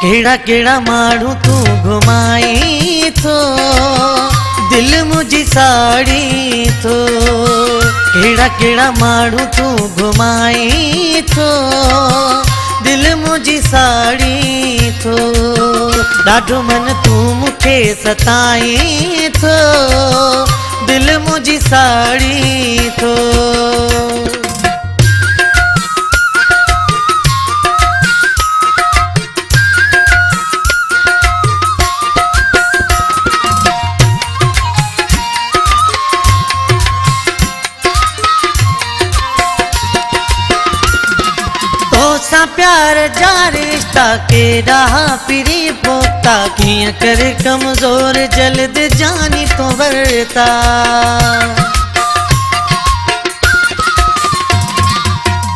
केड़ा केड़ा माण्हू तू घुमाई थो, दिल मुझी साड़ी थो। केड़ा केड़ा माण्हू तू घुमाई थो, दिल मुझी साड़ी थो। ॾाढो मन तू मुखे सताई थो, दिल मुझी साड़ी थो। प्यार जा रिश्ता केड़ा पिरी पोता, किया कर कमजोर जल्द जानी तो वरता।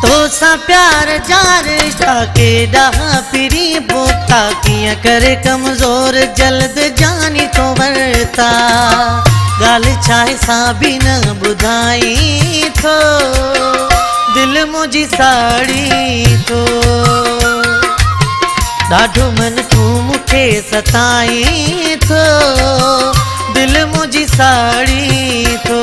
तो सा प्यार जा रिश्ता केड़ा पिरी पोता, किया कर कमजोर जल्द जानी तो वरता। गाल छाए सा भी न बुधाई थो, दिल मुझी साड़ी थो। ॾाढो मन तू मुखे सताई थो, दिल मुझी साड़ी थो।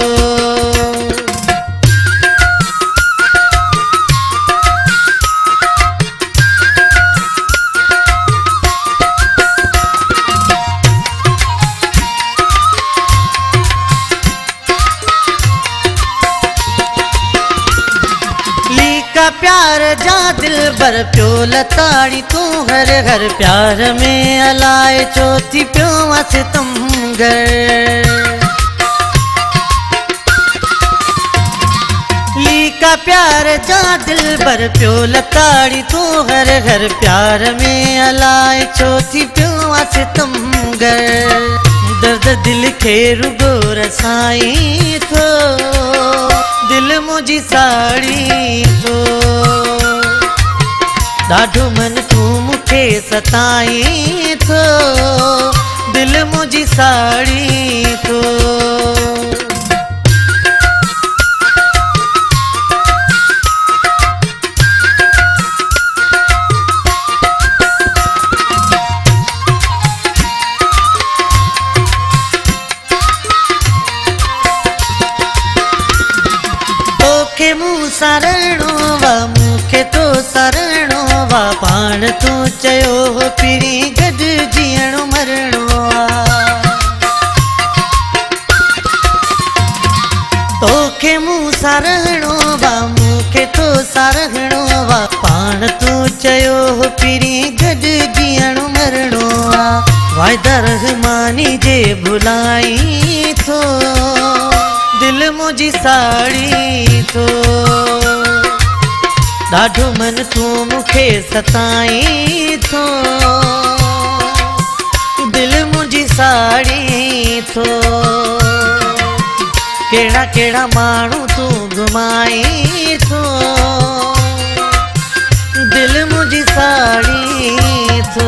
प्यार जा दिल बर प्यो लताड़ी तू हर हर प्यार में अलाए चोथी प्यो सितमगर। लीका प्यार जा दिल बर प्यो लताड़ी तू हर हर प्यार में अलाए चोथी प्यो सितमगर। दर्द दिल के रुगो रसाई थो, दिल मुझी साड़ी थो। ॾाढो मन तू मुखे सताई थो, दिल मुझी साड़ी थो। तोखे मूं सरणो वा मूंखे तो सरणो वा, पाण तू चयो हो पिरी गॾ जीअणो मरणो आ। तोखे मूं सरणो वा मूंखे तो सरणो वा, पाण तू चयो हो पिरी गॾ जीअणो मरणो आ। वाइदा रहमानी जे भुलाई थो, दिल मुझी साड़ी थो। ॾाढो मन तू मुखे सताई थो, दिल मुझी साड़ी थो। केड़ा केड़ा माण्हू तू घुमाई थो, दिल मुझी साड़ी थो।